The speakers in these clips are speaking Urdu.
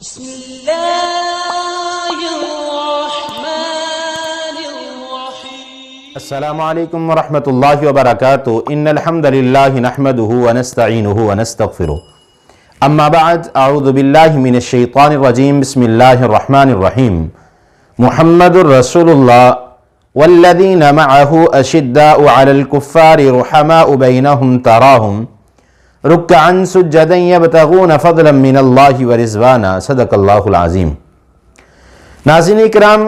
بسم اللہ الرحمن الرحیم السلام علیکم ورحمۃ اللہ وبرکاتہ ان الحمد للہ نحمده ونستعینه ونستغفره اما بعد اعوذ باللہ من الشیطان الرجیم بسم اللہ الرحمن الرحیم محمد رسول اللہ والذین معه اشداء علی الکفار رحماء بینہم تراہم رکعا سجدا یبتغون فضلا من اللہ ورضوانا صدق اللہ العظیم۔ ناظرین اکرام،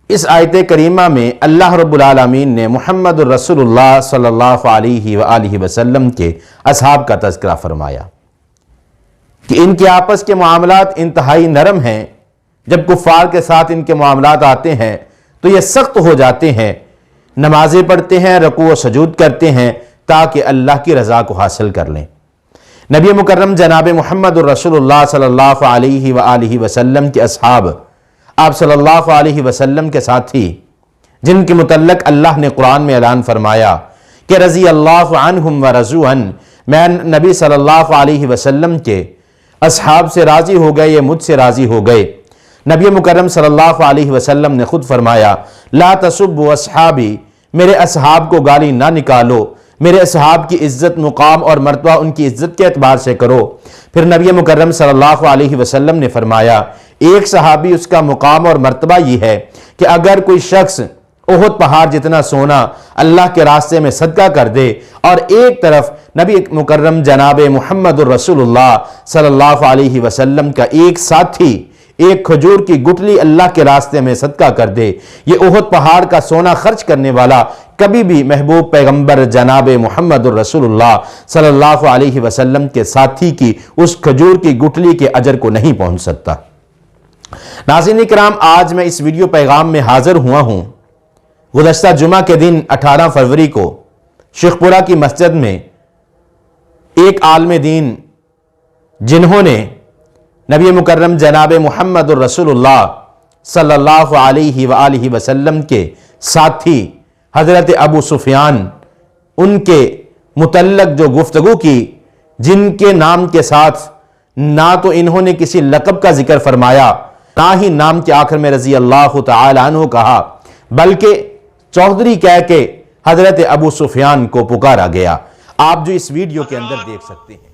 اس آیت کریمہ میں اللہ رب العالمین نے محمد رسول اللہ صلی اللہ علیہ وآلہ وسلم کے اصحاب کا تذکرہ فرمایا کہ ان کے آپس کے معاملات انتہائی نرم ہیں۔ جب کفار کے ساتھ ان کے معاملات آتے ہیں تو یہ سخت ہو جاتے ہیں، نمازیں پڑھتے ہیں، رکوع و سجود کرتے ہیں تاکہ اللہ کی رضا کو حاصل کر لیں۔ نبی مکرم جناب محمد رسول اللہ صلی اللہ علیہ وآلہ وسلم کے اصحاب، آپ صلی اللہ علیہ وسلم کے ساتھی، جن کے متعلق اللہ نے قرآن میں اعلان فرمایا کہ رضی اللہ عنہم ورضوا عنہ، میں نبی صلی اللہ علیہ وسلم کے اصحاب سے راضی ہو گئے، یہ مجھ سے راضی ہو گئے۔ نبی مکرم صلی اللہ علیہ وسلم نے خود فرمایا لا تسبوا اصحابی، میرے اصحاب کو گالی نہ نکالو، میرے اصحاب کی عزت، مقام اور مرتبہ ان کی عزت کے اعتبار سے کرو۔ پھر نبی مکرم صلی اللہ علیہ وسلم نے فرمایا ایک صحابی، اس کا مقام اور مرتبہ یہ ہے کہ اگر کوئی شخص احد پہاڑ جتنا سونا اللہ کے راستے میں صدقہ کر دے اور ایک طرف نبی مکرم جناب محمد رسول اللہ صلی اللہ علیہ وسلم کا ایک ساتھی ایک کھجور کی گٹلی اللہ کے راستے میں صدقہ کر دے، یہ احد پہاڑ کا سونا خرچ کرنے والا کبھی بھی محبوب پیغمبر جناب محمد رسول اللہ صلی اللہ علیہ وسلم کے ساتھی کی اس کھجور کی گٹلی کے اجر کو نہیں پہنچ سکتا۔ ناظرین اکرام، آج میں اس ویڈیو پیغام میں حاضر ہوا ہوں۔ گزشتہ جمعہ کے دن 18 فروری کو شیخ پورہ کی مسجد میں ایک عالم دین، جنہوں نے نبی مکرم جناب محمد رسول اللہ صلی اللہ علیہ وآلہ وسلم کے ساتھی حضرت ابو سفیان، ان کے متعلق جو گفتگو کی، جن کے نام کے ساتھ نہ تو انہوں نے کسی لقب کا ذکر فرمایا، نہ ہی نام کے آخر میں رضی اللہ تعالی عنہ کہا، بلکہ چودھری کہہ کے حضرت ابو سفیان کو پکارا گیا۔ آپ جو اس ویڈیو کے اندر دیکھ سکتے ہیں،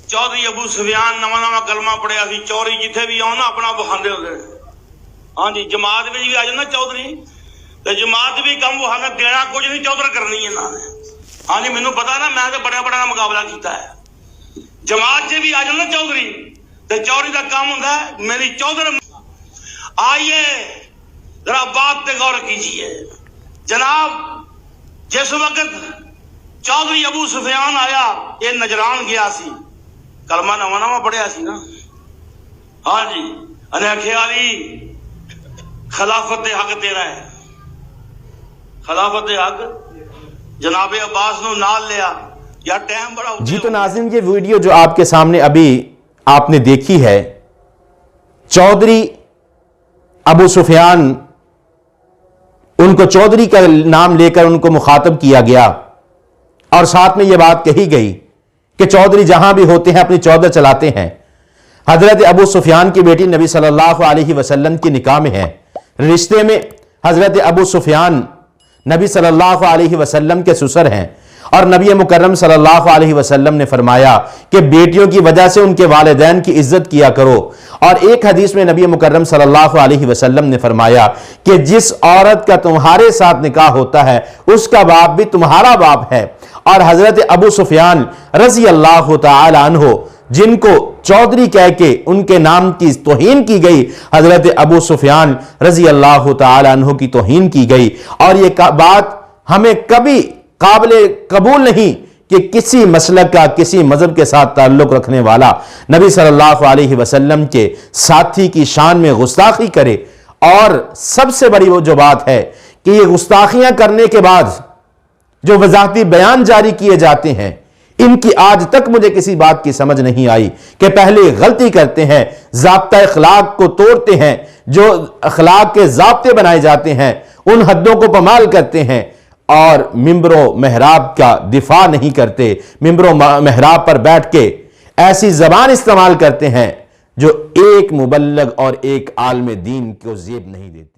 چودھری ابو سفیان نواں کلمہ پڑھیا سی، چوری جتھے بھی آؤ نا اپنا بخاندے ہوتے ہیں۔ ہاں جی، جماعت میں بھی آ جانا چودھری، تو جماعت بھی کم بخانا دینا کچھ نہیں، چودھر کرنی ہے نا۔ ہاں جی، مینوں پتا نا، میں تو بڑا بڑا مقابلہ کیتا ہے۔ جماعت سے بھی آ جانا چودھری، تو چوری کا کام ہوتا ہے میری چودھر۔ آئیے ذرا بات پہ غور کیجیے جناب، جس وقت چودھری ابو سفیان آیا، یہ نجران گیا سی، کلمہ نواں پڑھیا سی نا۔ ہاں جی، انہیں خیالی خلافت حق تیرا ہے، خلافت حق جناب عباس نو نال لیا یا ٹائم بڑا۔ جی تو ناظرین، یہ ویڈیو جو آپ کے سامنے ابھی آپ نے دیکھی ہے، چودھری ابو سفیان، ان کو چودھری کا نام لے کر ان کو مخاطب کیا گیا اور ساتھ میں یہ بات کہی گئی کہ چودھری جہاں بھی ہوتے ہیں اپنی چودھر چلاتے ہیں۔ حضرت ابو سفیان کی بیٹی نبی صلی اللہ علیہ وسلم کی نکاح میں ہے، رشتے میں حضرت ابو سفیان نبی صلی اللہ علیہ وسلم کے سسر ہیں، اور نبی مکرم صلی اللہ علیہ وسلم نے فرمایا کہ بیٹیوں کی وجہ سے ان کے والدین کی عزت کیا کرو۔ اور ایک حدیث میں نبی مکرم صلی اللہ علیہ وسلم نے فرمایا کہ جس عورت کا تمہارے ساتھ نکاح ہوتا ہے اس کا باپ بھی تمہارا باپ ہے۔ اور حضرت ابو سفیان رضی اللہ تعالی عنہ، جن کو چودھری کہہ کے ان کے نام کی توہین کی گئی، حضرت ابو سفیان رضی اللہ تعالی عنہ کی توہین کی گئی، اور یہ بات ہمیں کبھی قابل قبول نہیں کہ کسی مسلک کا، کسی مذہب کے ساتھ تعلق رکھنے والا نبی صلی اللہ علیہ وسلم کے ساتھی کی شان میں گستاخی کرے۔ اور سب سے بڑی وہ جو بات ہے کہ یہ گستاخیاں کرنے کے بعد جو وضاحتی بیان جاری کیے جاتے ہیں، ان کی آج تک مجھے کسی بات کی سمجھ نہیں آئی کہ پہلے غلطی کرتے ہیں، ضابطہ اخلاق کو توڑتے ہیں، جو اخلاق کے ضابطے بنائے جاتے ہیں ان حدوں کو پامال کرتے ہیں، اور ممبر و محراب کا دفاع نہیں کرتے، ممبر و محراب پر بیٹھ کے ایسی زبان استعمال کرتے ہیں جو ایک مبلغ اور ایک عالم دین کو زیب نہیں دیتی.